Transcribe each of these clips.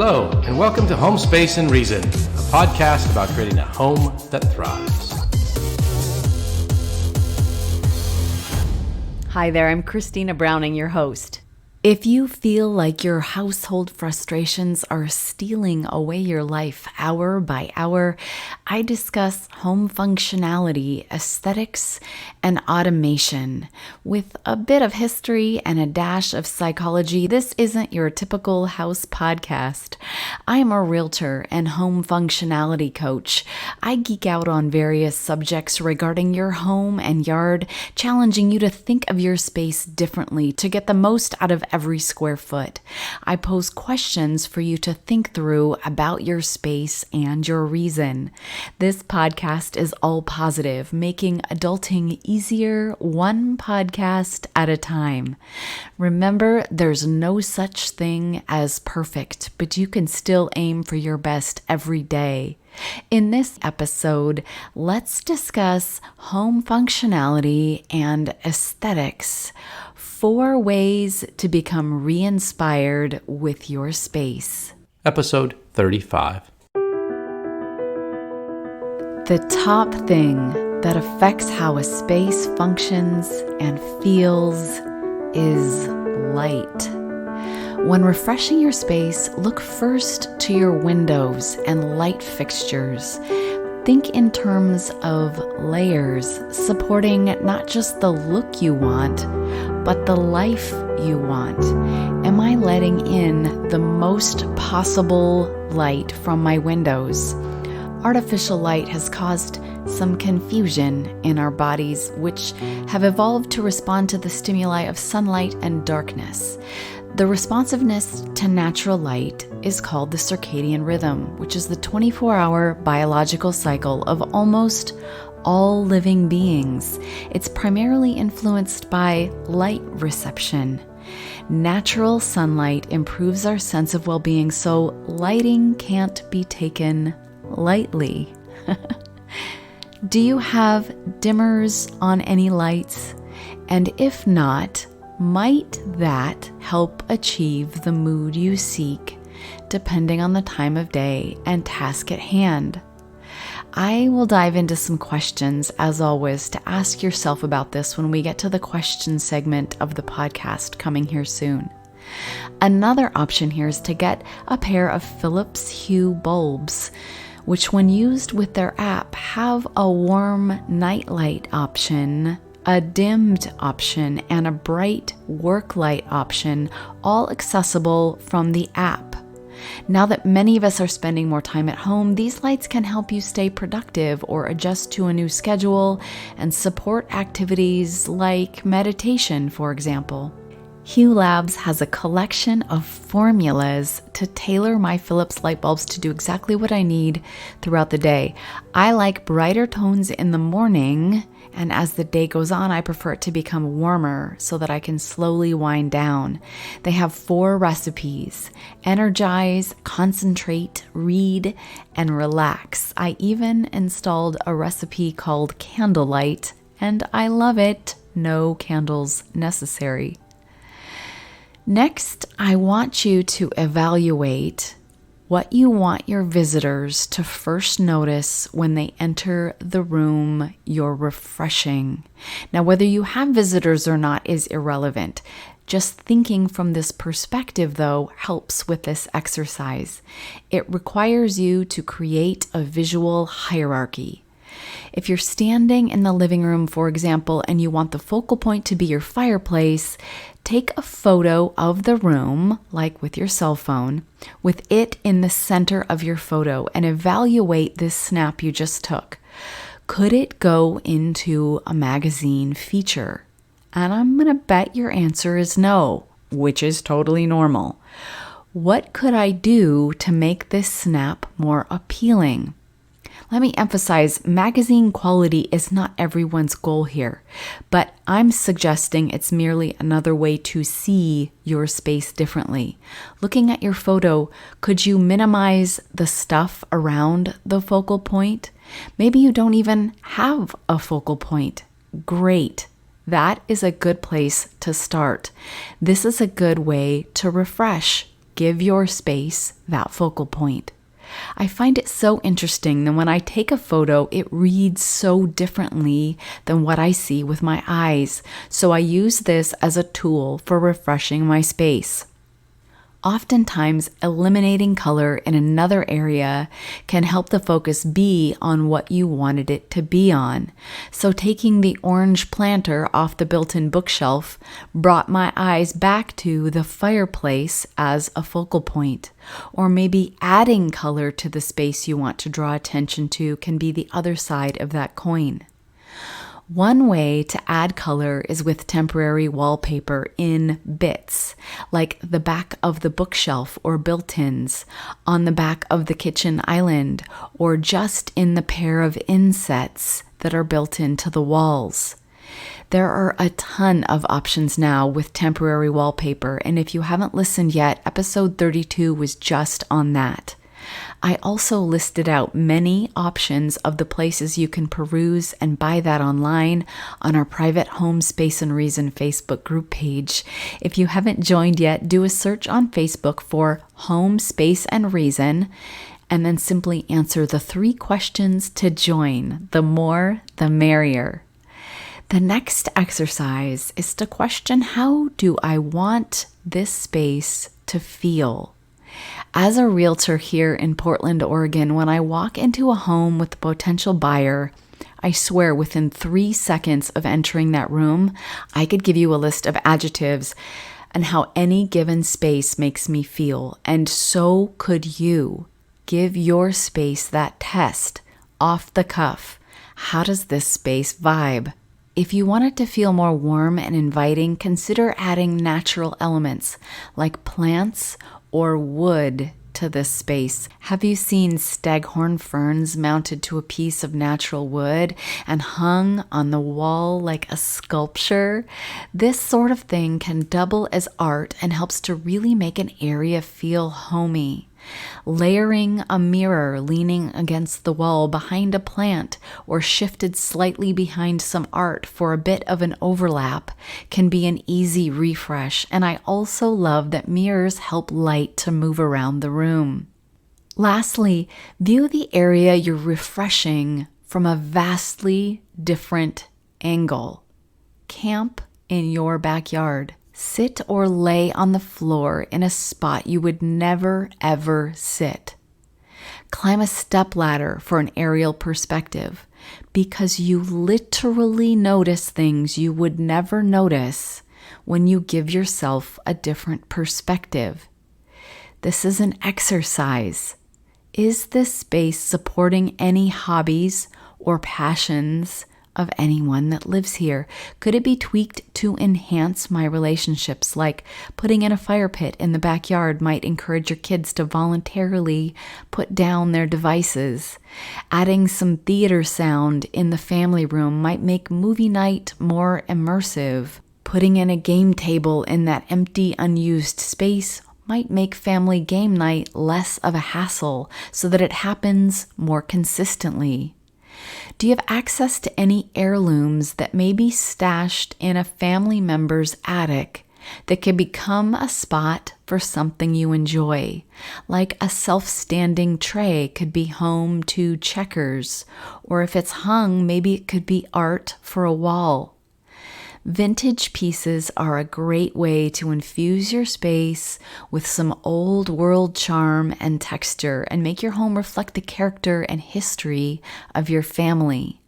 Hello, and welcome to Home Space and Reason, a podcast about creating a home that thrives. Hi there, I'm Christina Browning, your host. If you feel like your household frustrations are stealing away your life hour by hour, I discuss home functionality, aesthetics, and automation. With a bit of history and a dash of psychology, this isn't your typical house podcast. I'm a realtor and home functionality coach. I geek out on various subjects regarding your home and yard, challenging you to think of your space differently to get the most out of every square foot. I pose questions for you to think through about your space and your reason. This podcast is all positive, making adulting easier one podcast at a time. Remember, there's no such thing as perfect, but you can still aim for your best every day. In this episode, let's discuss home functionality and aesthetics. 4 ways to become re-inspired with your space. Episode 35. The top thing that affects how a space functions and feels is light. When refreshing your space, look first to your windows and light fixtures. Think in terms of layers, supporting not just the look you want, but the life you want. Am I letting in the most possible light from my windows? Artificial light has caused some confusion in our bodies, which have evolved to respond to the stimuli of sunlight and darkness. The responsiveness to natural light is called the circadian rhythm, which is the 24-hour biological cycle of almost all living beings. It's primarily influenced by light reception. Natural sunlight improves our sense of well-being, so lighting can't be taken lightly. Do you have dimmers on any lights? And if not, might that help achieve the mood you seek, depending on the time of day and task at hand? I will dive into some questions, as always, to ask yourself about this when we get to the question segment of the podcast coming here soon. Another option here is to get a pair of Philips Hue bulbs, which when used with their app have a warm nightlight option, a dimmed option, and a bright work light option, all accessible from the app. Now that many of us are spending more time at home, these lights can help you stay productive or adjust to a new schedule and support activities like meditation, for example. Hue Labs has a collection of formulas to tailor my Philips light bulbs to do exactly what I need throughout the day. I like brighter tones in the morning, and as the day goes on, I prefer it to become warmer so that I can slowly wind down. They have 4 recipes: energize, concentrate, read, and relax. I even installed a recipe called candlelight, and I love it. No candles necessary. Next, I want you to evaluate what you want your visitors to first notice when they enter the room you're refreshing. Now, whether you have visitors or not is irrelevant. Just thinking from this perspective, though, helps with this exercise. It requires you to create a visual hierarchy. If you're standing in the living room, for example, and you want the focal point to be your fireplace, take a photo of the room, like with your cell phone, with it in the center of your photo, and evaluate this snap you just took. Could it go into a magazine feature? And I'm going to bet your answer is no, which is totally normal. What could I do to make this snap more appealing? Let me emphasize, magazine quality is not everyone's goal here, but I'm suggesting it's merely another way to see your space differently. Looking at your photo, could you minimize the stuff around the focal point? Maybe you don't even have a focal point. Great. That is a good place to start. This is a good way to refresh. give your space that focal point. I find it so interesting that when I take a photo, it reads so differently than what I see with my eyes. So I use this as a tool for refreshing my space. Oftentimes, eliminating color in another area can help the focus be on what you wanted it to be on. So taking the orange planter off the built-in bookshelf brought my eyes back to the fireplace as a focal point. Or maybe adding color to the space you want to draw attention to can be the other side of that coin. One way to add color is with temporary wallpaper in bits, like the back of the bookshelf or built-ins, on the back of the kitchen island, or just in the pair of insets that are built into the walls. There are a ton of options now with temporary wallpaper, and if you haven't listened yet, episode 32 was just on that. I also listed out many options of the places you can peruse and buy that online on our private Home Space and Reason Facebook group page. If you haven't joined yet, do a search on Facebook for Home Space and Reason, and then simply answer the 3 questions to join. The more, the merrier. The next exercise is to question, how do I want this space to feel? As a realtor here in Portland, Oregon, when I walk into a home with a potential buyer, I swear within 3 seconds of entering that room, I could give you a list of adjectives and how any given space makes me feel. And so could you. Give your space that test, off the cuff. How does this space vibe? If you want it to feel more warm and inviting, consider adding natural elements like plants or wood to this space. Have you seen staghorn ferns mounted to a piece of natural wood and hung on the wall like a sculpture? This sort of thing can double as art and helps to really make an area feel homey. Layering a mirror leaning against the wall behind a plant or shifted slightly behind some art for a bit of an overlap can be an easy refresh, and I also love that mirrors help light to move around the room. Lastly, view the area you're refreshing from a vastly different angle. Camp in your backyard. Sit or lay on the floor in a spot you would never, ever sit. Climb a stepladder for an aerial perspective, because you literally notice things you would never notice when you give yourself a different perspective. This is an exercise. Is this space supporting any hobbies or passions of anyone that lives here? Could it be tweaked to enhance my relationships, like putting in a fire pit in the backyard might encourage your kids to voluntarily put down their devices? Adding some theater sound in the family room might make movie night more immersive. Putting in a game table in that empty, unused space might make family game night less of a hassle so that it happens more consistently. Do you have access to any heirlooms that may be stashed in a family member's attic that could become a spot for something you enjoy? Like a self-standing tray could be home to checkers, or if it's hung, maybe it could be art for a wall. Vintage pieces are a great way to infuse your space with some old world charm and texture and make your home reflect the character and history of your family.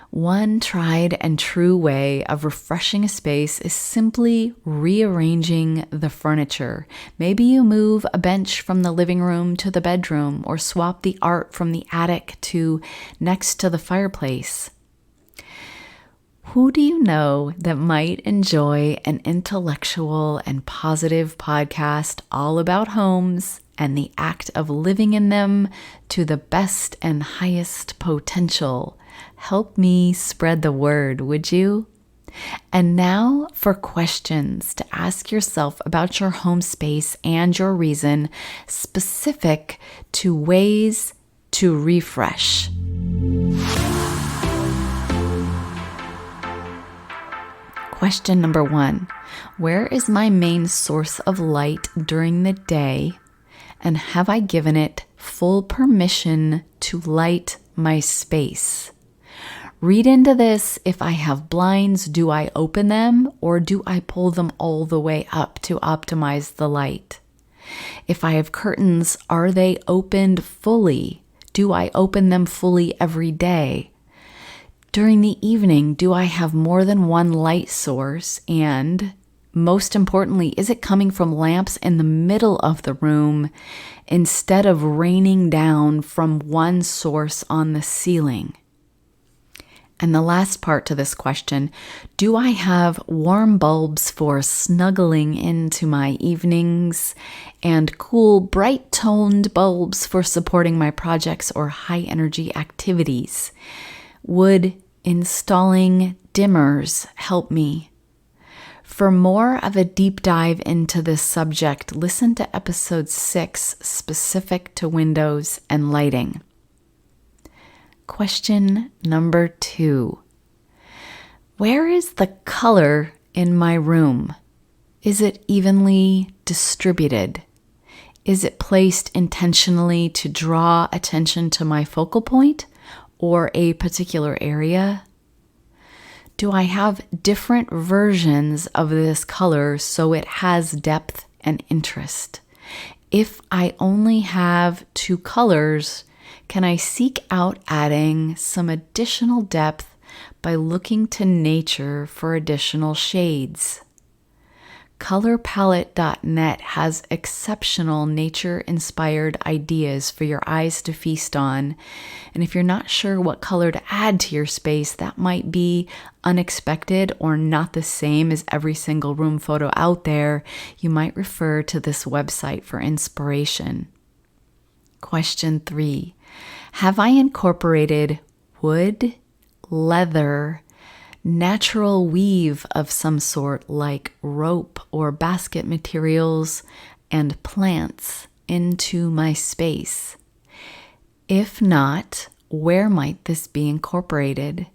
One tried and true way of refreshing a space is simply rearranging the furniture. Maybe you move a bench from the living room to the bedroom, or swap the art from the attic to next to the fireplace. Who do you know that might enjoy an intellectual and positive podcast all about homes and the act of living in them to the best and highest potential? Help me spread the word, would you? And now for questions to ask yourself about your home space and your reason, specific to ways to refresh. Question number 1. Where is my main source of light during the day? And have I given it full permission to light my space? Read into this. If I have blinds, do I open them or do I pull them all the way up to optimize the light? If I have curtains, are they opened fully? Do I open them fully every day? During the evening, do I have more than one light source? And most importantly, is it coming from lamps in the middle of the room instead of raining down from one source on the ceiling? And the last part to this question, do I have warm bulbs for snuggling into my evenings and cool, bright-toned bulbs for supporting my projects or high-energy activities? Would installing dimmers help me? For more of a deep dive into this subject, listen to episode 6, specific to windows and lighting. Question number 2. Where is the color in my room? Is it evenly distributed? Is it placed intentionally to draw attention to my focal point or a particular area? Do I have different versions of this color so it has depth and interest? If I only have 2 colors, can I seek out adding some additional depth by looking to nature for additional shades? Colorpalette.net has exceptional nature-inspired ideas for your eyes to feast on. And if you're not sure what color to add to your space, that might be unexpected or not the same as every single room photo out there, you might refer to this website for inspiration. Question 3. Have I incorporated wood, leather, natural weave of some sort like rope or basket materials and plants into my space? If not, where might this be incorporated?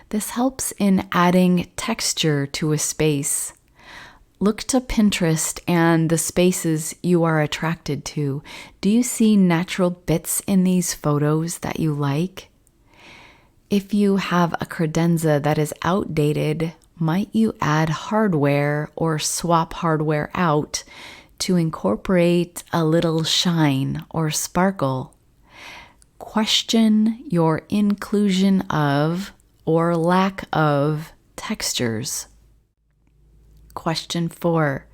This helps in adding texture to a space. Look to Pinterest and the spaces you are attracted to. Do you see natural bits in these photos that you like? If you have a credenza that is outdated, might you add hardware or swap hardware out to incorporate a little shine or sparkle? Question your inclusion of or lack of textures. Question 4.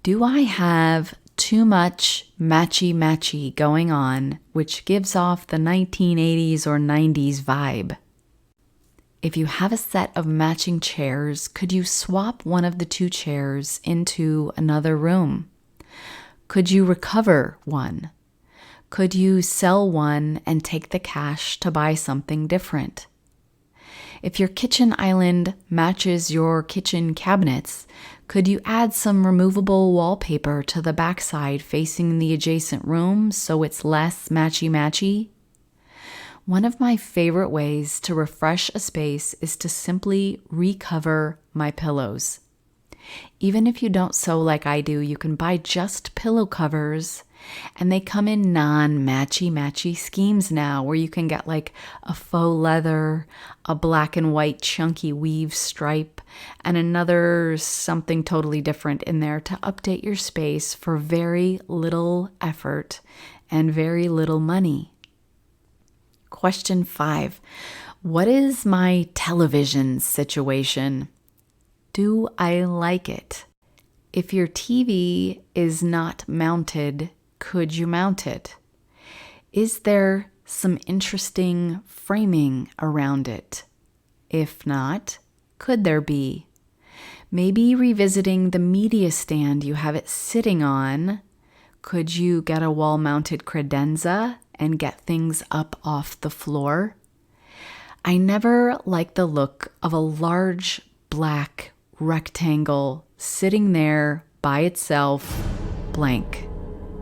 Do I have too much matchy-matchy going on, which gives off the 1980s or 90s vibe? If you have a set of matching chairs, could you swap one of the 2 chairs into another room? Could you recover one? Could you sell one and take the cash to buy something different? If your kitchen island matches your kitchen cabinets, could you add some removable wallpaper to the backside facing the adjacent room so it's less matchy-matchy? One of my favorite ways to refresh a space is to simply recover my pillows. Even if you don't sew like I do, you can buy just pillow covers, and they come in non-matchy-matchy schemes now where you can get like a faux leather, a black and white chunky weave stripe, and another something totally different in there to update your space for very little effort and very little money. Question 5. What is my television situation? Do I like it? If your TV is not mounted, could you mount it? Is there some interesting framing around it? If not, could there be? Maybe revisiting the media stand you have it sitting on. Could you get a wall-mounted credenza and get things up off the floor? I never like the look of a large black rectangle sitting there by itself, blank,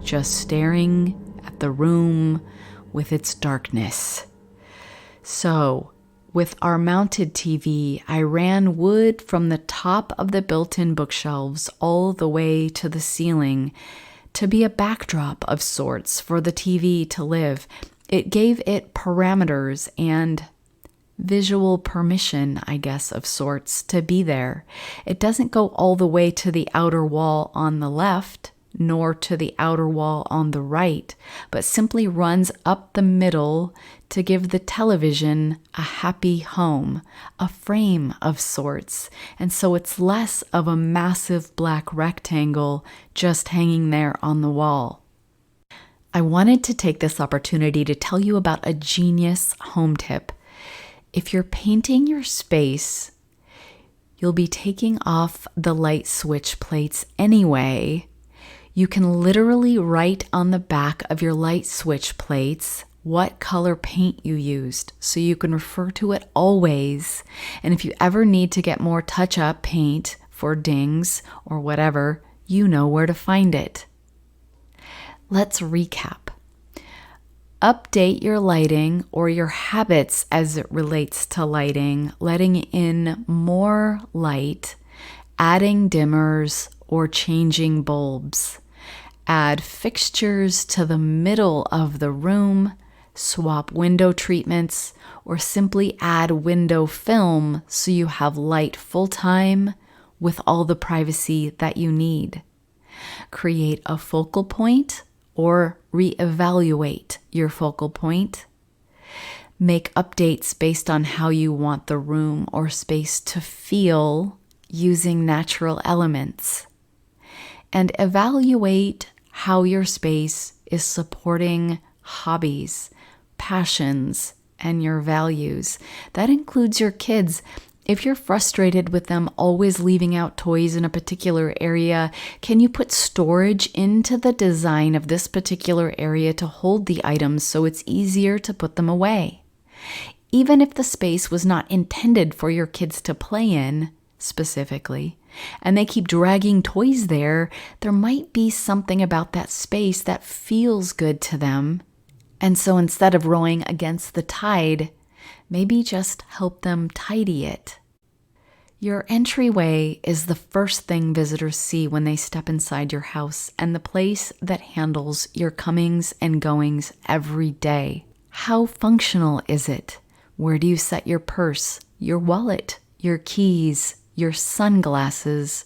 just staring at the room with its darkness. So, With our mounted TV, I ran wood from the top of the built-in bookshelves all the way to the ceiling to be a backdrop of sorts for the TV to live. It gave it parameters and visual permission, I guess, of sorts, to be there. It doesn't go all the way to the outer wall on the left, nor to the outer wall on the right, but simply runs up the middle to give the television a happy home, a frame of sorts, and so it's less of a massive black rectangle just hanging there on the wall. I wanted to take this opportunity to tell you about a genius home tip. If you're painting your space, you'll be taking off the light switch plates anyway. You can literally write on the back of your light switch plates what color paint you used, so you can refer to it always. And if you ever need to get more touch-up paint for dings or whatever, you know where to find it. Let's recap. Update your lighting or your habits as it relates to lighting, letting in more light, adding dimmers, or changing bulbs. Add fixtures to the middle of the room, swap window treatments, or simply add window film so you have light full-time with all the privacy that you need. Create a focal point or reevaluate your focal point. Make updates based on how you want the room or space to feel using natural elements. And evaluate how your space is supporting hobbies, passions, and your values. That includes your kids. If you're frustrated with them always leaving out toys in a particular area, can you put storage into the design of this particular area to hold the items so it's easier to put them away? Even if the space was not intended for your kids to play in specifically, and they keep dragging toys there, there might be something about that space that feels good to them. And so instead of rowing against the tide, maybe just help them tidy it. Your entryway is the first thing visitors see when they step inside your house and the place that handles your comings and goings every day. How functional is it? Where do you set your purse, your wallet, your keys, your sunglasses?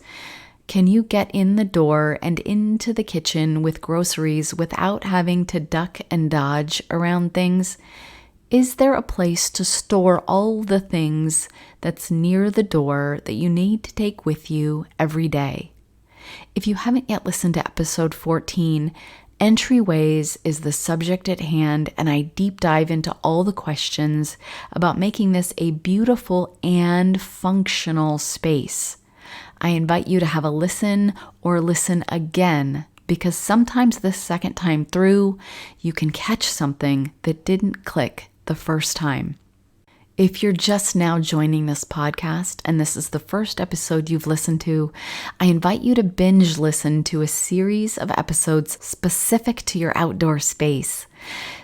Can you get in the door and into the kitchen with groceries without having to duck and dodge around things? Is there a place to store all the things that's near the door that you need to take with you every day? If you haven't yet listened to episode 14, Entryways is the subject at hand, and I deep dive into all the questions about making this a beautiful and functional space. I invite you to have a listen or listen again, because sometimes the second time through, you can catch something that didn't click the first time. If you're just now joining this podcast and this is the first episode you've listened to, I invite you to binge listen to a series of episodes specific to your outdoor space,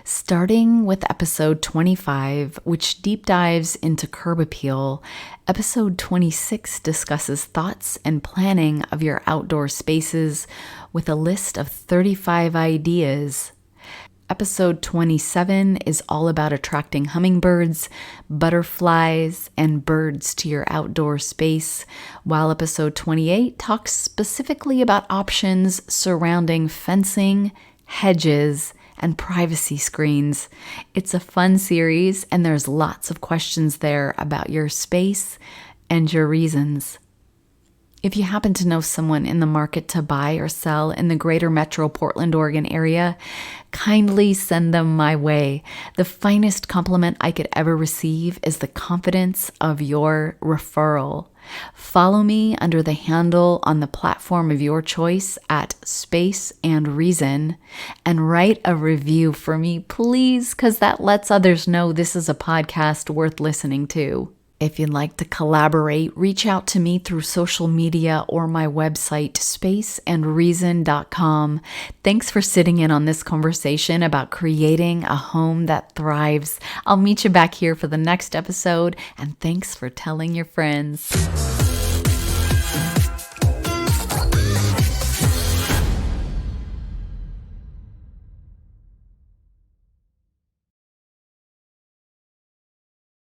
starting with episode 25, which deep dives into curb appeal. Episode 26 discusses thoughts and planning of your outdoor spaces with a list of 35 ideas. Episode 27 is all about attracting hummingbirds, butterflies, and birds to your outdoor space, while episode 28 talks specifically about options surrounding fencing, hedges, and privacy screens. It's a fun series, and there's lots of questions there about your space and your reasons. If you happen to know someone in the market to buy or sell in the greater metro Portland, Oregon area, kindly send them my way. The finest compliment I could ever receive is the confidence of your referral. Follow me under the handle on the platform of your choice at Space and Reason, and write a review for me, please, because that lets others know this is a podcast worth listening to. If you'd like to collaborate, reach out to me through social media or my website, spaceandreason.com. Thanks for sitting in on this conversation about creating a home that thrives. I'll meet you back here for the next episode, and thanks for telling your friends.